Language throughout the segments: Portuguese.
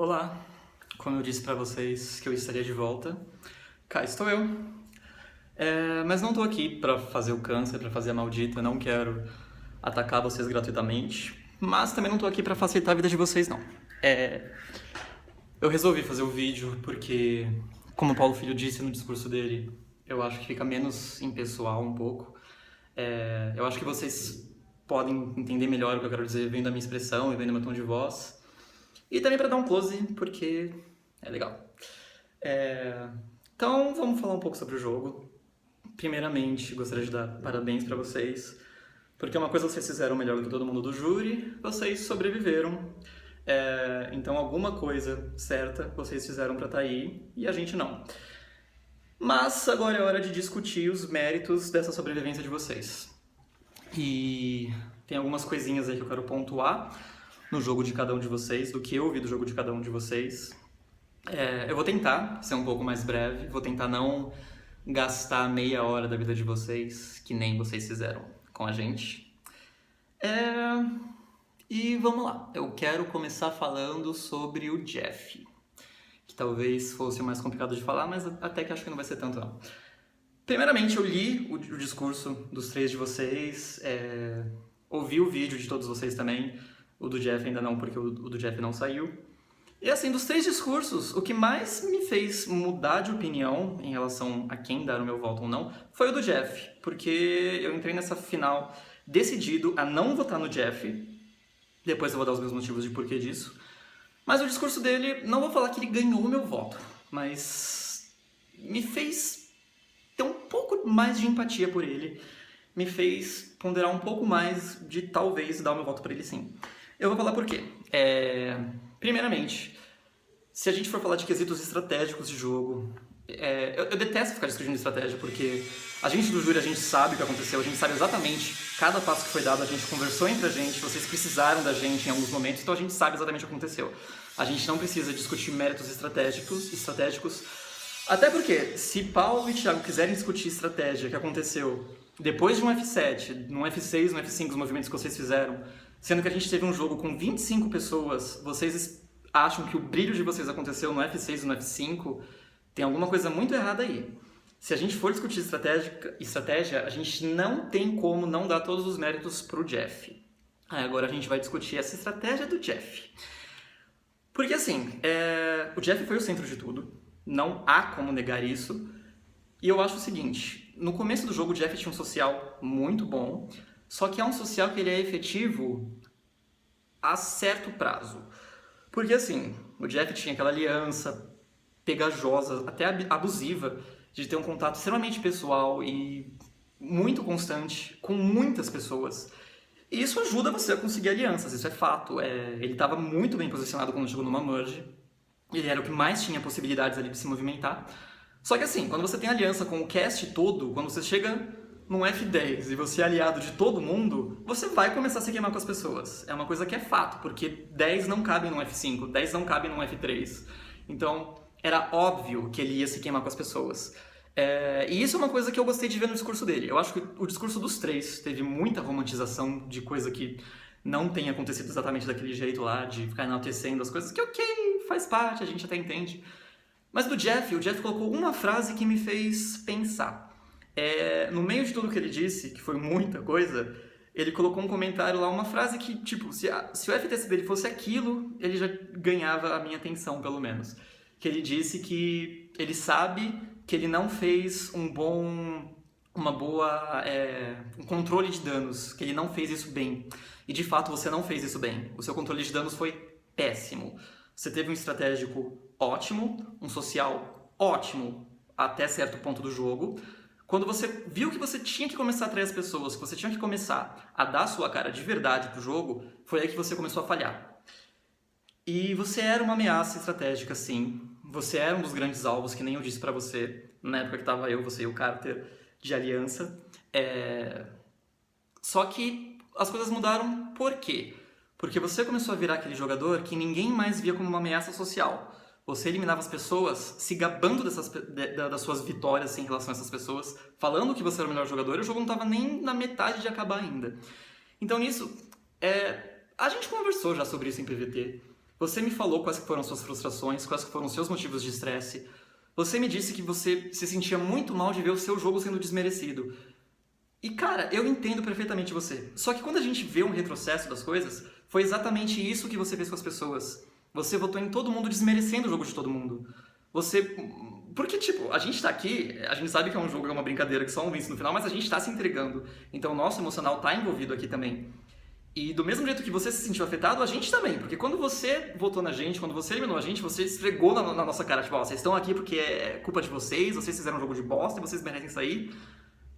Olá, como eu disse pra vocês que eu estaria de volta, cá estou eu. Mas não tô aqui pra fazer o câncer, pra fazer a maldita, não quero atacar vocês gratuitamente, mas também não tô aqui pra facilitar a vida de vocês, não. Eu resolvi fazer o vídeo porque, como o Paulo Filho disse no discurso dele, eu acho que fica menos impessoal um pouco. Eu acho que vocês podem entender melhor o que eu quero dizer vendo a minha expressão e vendo o meu tom de voz. E também pra dar um close, porque é legal. Então, vamos falar um pouco sobre o jogo. Primeiramente, gostaria de dar parabéns pra vocês, porque uma coisa vocês fizeram melhor do que todo mundo do júri, vocês sobreviveram. Então, alguma coisa certa vocês fizeram pra estar aí e a gente não. Mas agora é hora de discutir os méritos dessa sobrevivência de vocês. E tem algumas coisinhas aí que eu quero pontuar no jogo de cada um de vocês, do que eu vi do jogo de cada um de vocês. Eu vou tentar ser um pouco mais breve, vou tentar não gastar meia hora da vida de vocês, que nem vocês fizeram com a gente. E vamos lá, eu quero começar falando sobre o Jeff, que talvez fosse o mais complicado de falar, mas até que acho que não vai ser tanto não. Primeiramente, eu li o discurso dos três de vocês, ouvi o vídeo de todos vocês também, o do Jeff ainda não, porque o do Jeff não saiu. E assim, dos três discursos, o que mais me fez mudar de opinião em relação a quem dar o meu voto ou não foi o do Jeff, porque eu entrei nessa final decidido a não votar no Jeff, depois eu vou dar os meus motivos de porquê disso, mas o discurso dele, não vou falar que ele ganhou o meu voto, mas me fez ter um pouco mais de empatia por ele, me fez ponderar um pouco mais de talvez dar o meu voto pra ele sim. Eu vou falar por quê. Primeiramente, se a gente for falar de quesitos estratégicos de jogo, eu detesto ficar discutindo estratégia, porque a gente do júri, a gente sabe o que aconteceu, a gente sabe exatamente cada passo que foi dado, a gente conversou entre a gente, vocês precisaram da gente em alguns momentos, então a gente sabe exatamente o que aconteceu. A gente não precisa discutir méritos estratégicos, até porque, se Paulo e Thiago quiserem discutir estratégia que aconteceu depois de um F7, num F6, no F5, os movimentos que vocês fizeram, sendo que a gente teve um jogo com 25 pessoas, vocês acham que o brilho de vocês aconteceu no F6 e no F5, tem alguma coisa muito errada aí. Se a gente for discutir estratégia, a gente não tem como não dar todos os méritos pro Jeff. Agora a gente vai discutir essa estratégia do Jeff. Porque assim, o Jeff foi o centro de tudo, não há como negar isso, e eu acho o seguinte, no começo do jogo o Jeff tinha um social muito bom, só que é um social que ele é efetivo a certo prazo. Porque assim, o Jeff tinha aquela aliança pegajosa, até abusiva, de ter um contato extremamente pessoal e muito constante com muitas pessoas. E isso ajuda você a conseguir alianças, isso é fato. Ele estava muito bem posicionado quando chegou numa merge, ele era o que mais tinha possibilidades ali de se movimentar. Só que assim, quando você tem aliança com o cast todo, quando você chega num F10 e você é aliado de todo mundo, você vai começar a se queimar com as pessoas. É uma coisa que é fato, porque 10 não cabem num F5, 10 não cabem num F3. Então, era óbvio que ele ia se queimar com as pessoas. E isso é uma coisa que eu gostei de ver no discurso dele. Eu acho que o discurso dos três teve muita romantização de coisa que não tem acontecido exatamente daquele jeito lá, de ficar enaltecendo as coisas, que ok, faz parte, a gente até entende. Mas do Jeff, o Jeff colocou uma frase que me fez pensar. No meio de tudo que ele disse, que foi muita coisa, ele colocou um comentário lá, uma frase que, tipo, se o FTC dele fosse aquilo, ele já ganhava a minha atenção, pelo menos. Que ele disse que ele sabe que ele não fez um controle de danos, que ele não fez isso bem. E de fato você não fez isso bem. O seu controle de danos foi péssimo. Você teve um estratégico ótimo, um social ótimo até certo ponto do jogo. Quando você viu que você tinha que começar a atrair as pessoas, que você tinha que começar a dar a sua cara de verdade pro jogo, foi aí que você começou a falhar. E você era uma ameaça estratégica, sim. Você era um dos grandes alvos, que nem eu disse pra você, na época que tava eu, você e o Carter, de aliança. Só que as coisas mudaram por quê? Porque você começou a virar aquele jogador que ninguém mais via como uma ameaça social. Você eliminava as pessoas se gabando das suas vitórias em relação a essas pessoas, falando que você era o melhor jogador e o jogo não estava nem na metade de acabar ainda. Então nisso, a gente conversou já sobre isso em PVT. Você me falou quais que foram suas frustrações, quais que foram seus motivos de estresse. Você me disse que você se sentia muito mal de ver o seu jogo sendo desmerecido. E cara, eu entendo perfeitamente você. Só que quando a gente vê um retrocesso das coisas, foi exatamente isso que você fez com as pessoas. Você votou em todo mundo desmerecendo o jogo de todo mundo. Você... Porque, tipo, a gente tá aqui, a gente sabe que é um jogo, é uma brincadeira, que só um vence no final, mas a gente tá se entregando. Então o nosso emocional tá envolvido aqui também. E do mesmo jeito que você se sentiu afetado, a gente também. Porque quando você votou na gente, quando você eliminou a gente, você esfregou na nossa cara, tipo, ó, vocês estão aqui porque é culpa de vocês, vocês fizeram um jogo de bosta e vocês merecem sair.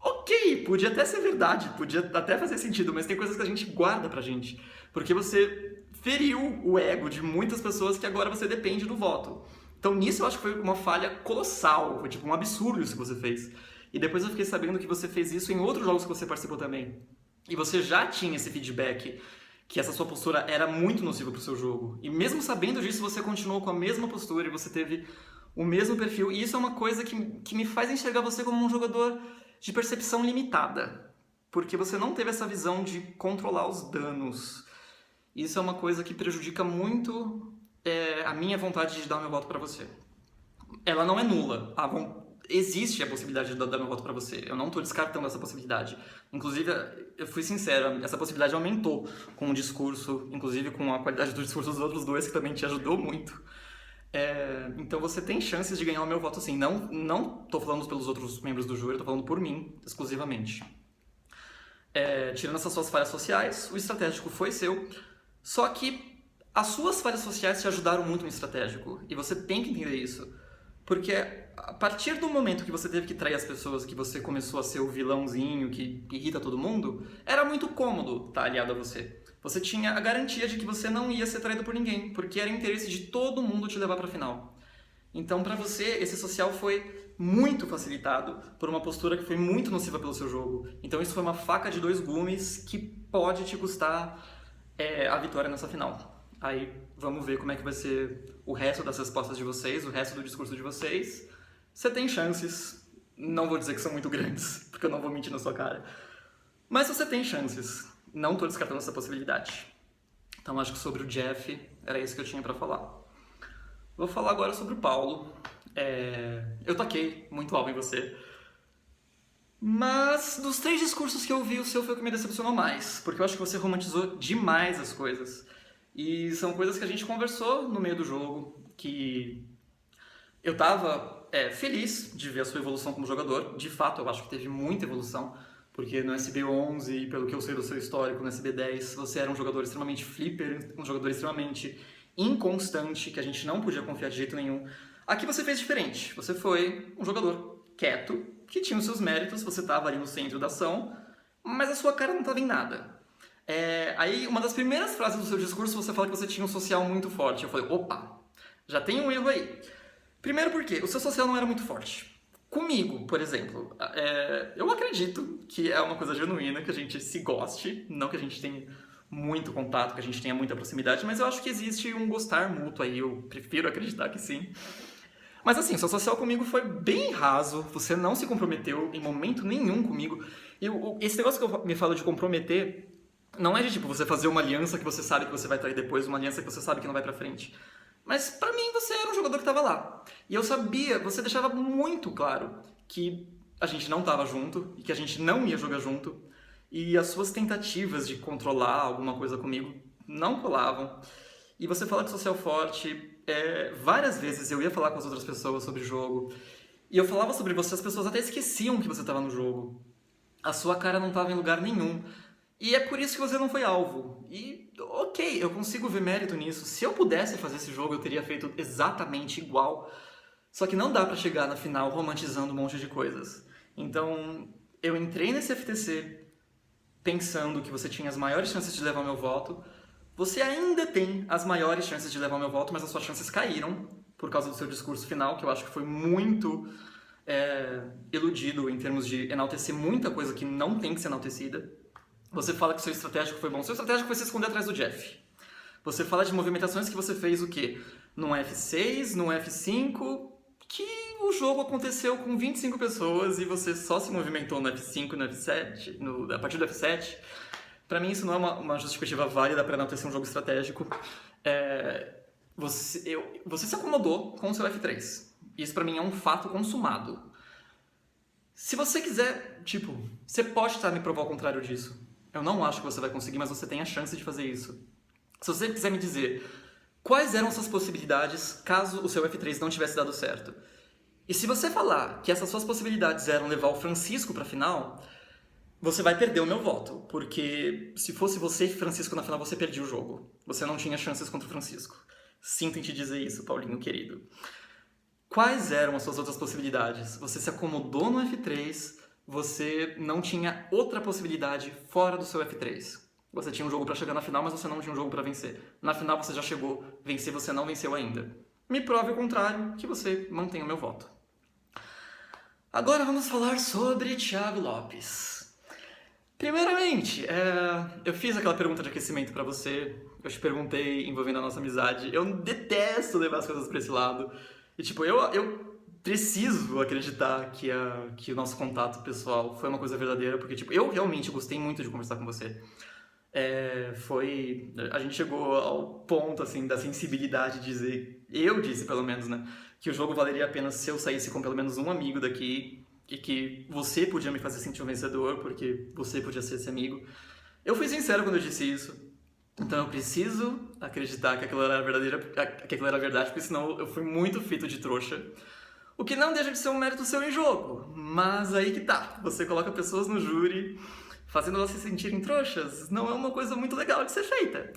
Ok, podia até ser verdade, podia até fazer sentido, mas tem coisas que a gente guarda pra gente. Porque você feriu o ego de muitas pessoas que agora você depende do voto. Então nisso eu acho que foi uma falha colossal, foi tipo um absurdo isso que você fez. E depois eu fiquei sabendo que você fez isso em outros jogos que você participou também. E você já tinha esse feedback que essa sua postura era muito nociva pro seu jogo. E mesmo sabendo disso, você continuou com a mesma postura e você teve o mesmo perfil. E isso é uma coisa que me faz enxergar você como um jogador de percepção limitada. Porque você não teve essa visão de controlar os danos. Isso é uma coisa que prejudica muito a minha vontade de dar o meu voto pra você. Ela não é nula. Existe a possibilidade de dar meu voto pra você. Eu não tô descartando essa possibilidade. Inclusive, eu fui sincero, essa possibilidade aumentou com o discurso, inclusive com a qualidade do discurso dos outros dois, que também te ajudou muito. Então você tem chances de ganhar o meu voto sim. Não tô falando pelos outros membros do júri, tô falando por mim, exclusivamente. Tirando essas suas falhas sociais, o estratégico foi seu. Só que as suas falhas sociais te ajudaram muito no estratégico. E você tem que entender isso. Porque a partir do momento que você teve que trair as pessoas, que você começou a ser o vilãozinho que irrita todo mundo, era muito cômodo estar aliado a você. Você tinha a garantia de que você não ia ser traído por ninguém, porque era interesse de todo mundo te levar pra final. Então, pra você, esse social foi muito facilitado por uma postura que foi muito nociva pelo seu jogo. Então, isso foi uma faca de dois gumes que pode te custar a vitória nessa final. Aí, vamos ver como é que vai ser o resto das respostas de vocês, o resto do discurso de vocês. Você tem chances, não vou dizer que são muito grandes, porque eu não vou mentir na sua cara. Mas você tem chances, não tô descartando essa possibilidade. Então, acho que sobre o Jeff, era isso que eu tinha pra falar. Vou falar agora sobre o Paulo. Eu taquei muito alvo em você. Mas dos 3 discursos que eu vi, o seu foi o que me decepcionou mais. Porque eu acho que você romantizou demais as coisas. E são coisas que a gente conversou no meio do jogo. Que eu tava feliz de ver a sua evolução como jogador. De fato, eu acho que teve muita evolução. Porque no SB11, pelo que eu sei do seu histórico, no SB10, você era um jogador extremamente flipper, um jogador extremamente inconstante, que a gente não podia confiar de jeito nenhum. Aqui você fez diferente. Você foi um jogador quieto, que tinha os seus méritos, você estava ali no centro da ação, mas a sua cara não estava em nada. Aí, uma das primeiras frases do seu discurso, você fala que você tinha um social muito forte. Eu falei, opa, já tem um erro aí. Primeiro porque o seu social não era muito forte. Comigo, por exemplo, eu acredito que é uma coisa genuína, que a gente se goste, não que a gente tenha muito contato, que a gente tenha muita proximidade, mas eu acho que existe um gostar mútuo aí, eu prefiro acreditar que sim. Mas assim, seu social comigo foi bem raso, você não se comprometeu em momento nenhum comigo. E esse negócio que eu me falo de comprometer, não é de tipo você fazer uma aliança que você sabe que você vai trair depois, uma aliança que você sabe que não vai pra frente. Mas pra mim você era um jogador que tava lá. E eu sabia, você deixava muito claro que a gente não tava junto e que a gente não ia jogar junto. E as suas tentativas de controlar alguma coisa comigo não colavam. E você fala de social forte, várias vezes eu ia falar com as outras pessoas sobre o jogo. E eu falava sobre você, as pessoas até esqueciam que você estava no jogo. A sua cara não estava em lugar nenhum. E é por isso que você não foi alvo. E ok, eu consigo ver mérito nisso. Se eu pudesse fazer esse jogo, eu teria feito exatamente igual. Só que não dá pra chegar na final romantizando um monte de coisas. Então, eu entrei nesse FTC pensando que você tinha as maiores chances de levar o meu voto. Você ainda tem as maiores chances de levar o meu voto, mas as suas chances caíram por causa do seu discurso final, que eu acho que foi muito iludido em termos de enaltecer muita coisa que não tem que ser enaltecida. Você fala que o seu estratégico foi bom. Seu estratégico foi se esconder atrás do Jeff. Você fala de movimentações que você fez o quê? Num F6, num F5, que o jogo aconteceu com 25 pessoas e você só se movimentou no F5 e no F7, a partir do F7. Pra mim isso não é uma justificativa válida pra enaltecer um jogo estratégico. você se acomodou com o seu F3. Isso pra mim é um fato consumado. Se você quiser, tipo, você pode tentar me provar o contrário disso. Eu não acho que você vai conseguir, mas você tem a chance de fazer isso. Se você quiser me dizer quais eram suas possibilidades caso o seu F3 não tivesse dado certo. E se você falar que essas suas possibilidades eram levar o Francisco pra final, você vai perder o meu voto. Porque se fosse você e Francisco na final, você perdia o jogo. Você não tinha chances contra o Francisco. Sinto em te dizer isso, Paulinho querido. Quais eram as suas outras possibilidades? Você se acomodou no F3, você não tinha outra possibilidade fora do seu F3. Você tinha um jogo pra chegar na final, mas você não tinha um jogo pra vencer. Na final você já chegou, vencer você não venceu ainda. Me prove o contrário, que você mantém o meu voto. Agora vamos falar sobre Thiago Lopes. Primeiramente, eu fiz aquela pergunta de aquecimento pra você. Eu te perguntei envolvendo a nossa amizade. Eu detesto levar as coisas pra esse lado. E tipo, eu preciso acreditar que o nosso contato pessoal foi uma coisa verdadeira, porque tipo, eu realmente gostei muito de conversar com você. A gente chegou ao ponto assim da sensibilidade de dizer, eu disse pelo menos, né, que o jogo valeria a pena se eu saísse com pelo menos um amigo daqui e que você podia me fazer sentir um vencedor, porque você podia ser esse amigo. Eu fui sincero quando eu disse isso. Então eu preciso acreditar que aquilo era verdadeira, que aquilo era verdade, porque senão eu fui muito feito de trouxa. O que não deixa de ser um mérito seu em jogo. Mas aí que tá. Você coloca pessoas no júri fazendo elas se sentirem trouxas. Não é uma coisa muito legal de ser feita.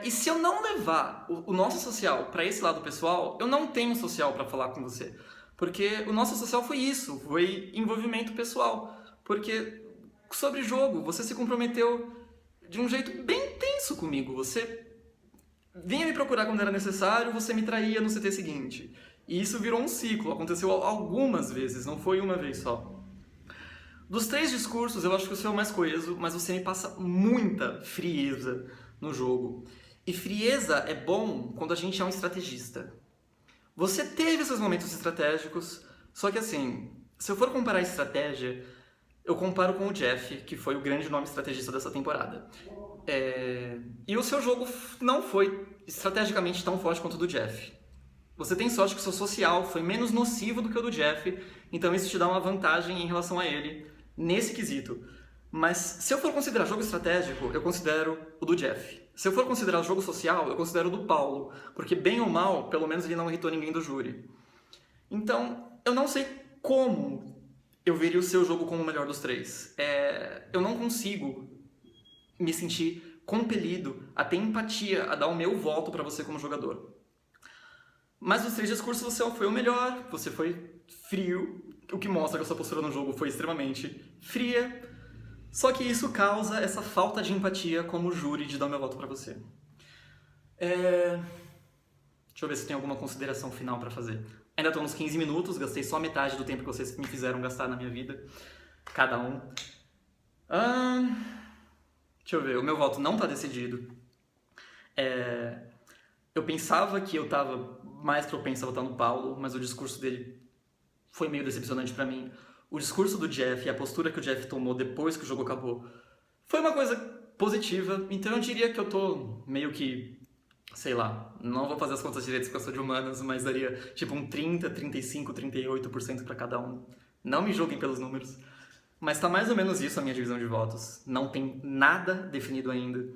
E se eu não levar o nosso social pra esse lado pessoal, eu não tenho social pra falar com você. Porque o nosso social foi isso. Foi envolvimento pessoal. Porque sobre jogo, você se comprometeu de um jeito bem tenso comigo. Você vinha me procurar quando era necessário, você me traía no CT seguinte. E isso virou um ciclo, aconteceu algumas vezes, não foi uma vez só. Dos 3 discursos, eu acho que o seu é o mais coeso, mas você me passa muita frieza no jogo. E frieza é bom quando a gente é um estrategista. Você teve seus momentos estratégicos, só que assim, se eu for comparar a estratégia, eu comparo com o Jeff, que foi o grande nome estrategista dessa temporada. E o seu jogo não foi estrategicamente tão forte quanto o do Jeff. Você tem sorte que o seu social foi menos nocivo do que o do Jeff, então isso te dá uma vantagem em relação a ele nesse quesito. Mas se eu for considerar jogo estratégico, eu considero o do Jeff. Se eu for considerar jogo social, eu considero o do Paulo, porque bem ou mal, pelo menos ele não irritou ninguém do júri. Então, eu não sei como eu veria o seu jogo como o melhor dos 3. Eu não consigo me sentir compelido a ter empatia, a dar o meu voto pra você como jogador. Mas dos 3 discursos você foi o melhor, você foi frio, o que mostra que a sua postura no jogo foi extremamente fria. Só que isso causa essa falta de empatia como júri de dar o meu voto pra você. Deixa eu ver se tem alguma consideração final pra fazer. Ainda estou nos 15 minutos, gastei só metade do tempo que vocês me fizeram gastar na minha vida. Cada um. Deixa eu ver, o meu voto não está decidido. Eu pensava que eu estava mais propenso a votar no Paulo, mas o discurso dele foi meio decepcionante para mim. O discurso do Jeff e a postura que o Jeff tomou depois que o jogo acabou foi uma coisa positiva, então eu diria que eu tô meio que, sei lá, não vou fazer as contas direitas porque eu sou de humanas, mas daria tipo um 30, 35, 38% para cada um. Não me julguem pelos números. Mas tá mais ou menos isso a minha divisão de votos. Não tem nada definido ainda.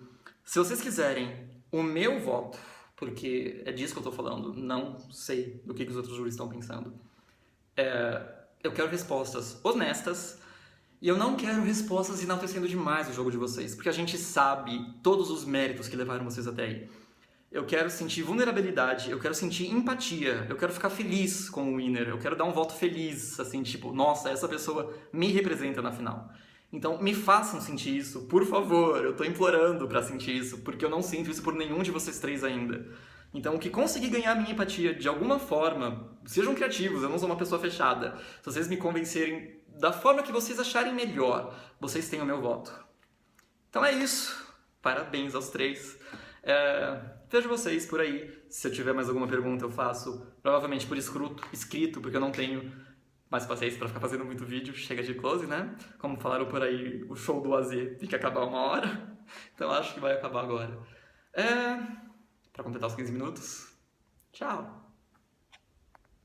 Se vocês quiserem o meu voto, porque é disso que eu tô falando, não sei do que os outros júris estão pensando. Eu quero respostas honestas e eu não quero respostas enaltecendo demais o jogo de vocês, porque a gente sabe todos os méritos que levaram vocês até aí. Eu quero sentir vulnerabilidade, eu quero sentir empatia, eu quero ficar feliz com o winner, eu quero dar um voto feliz, assim, tipo, nossa, essa pessoa me representa na final. Então, me façam sentir isso, por favor, eu tô implorando pra sentir isso, porque eu não sinto isso por nenhum de vocês 3 ainda. Então, o que conseguir ganhar a minha empatia de alguma forma, sejam criativos, eu não sou uma pessoa fechada. Se vocês me convencerem da forma que vocês acharem melhor, vocês têm o meu voto. Então é isso. Parabéns aos 3. Vejo vocês por aí. Se eu tiver mais alguma pergunta, eu faço. Provavelmente por escrito, porque eu não tenho mais paciência pra ficar fazendo muito vídeo. Chega de close, né? Como falaram por aí, o show do AZ tem que acabar 1 hora. Então acho que vai acabar agora. para completar os 15 minutos. Tchau!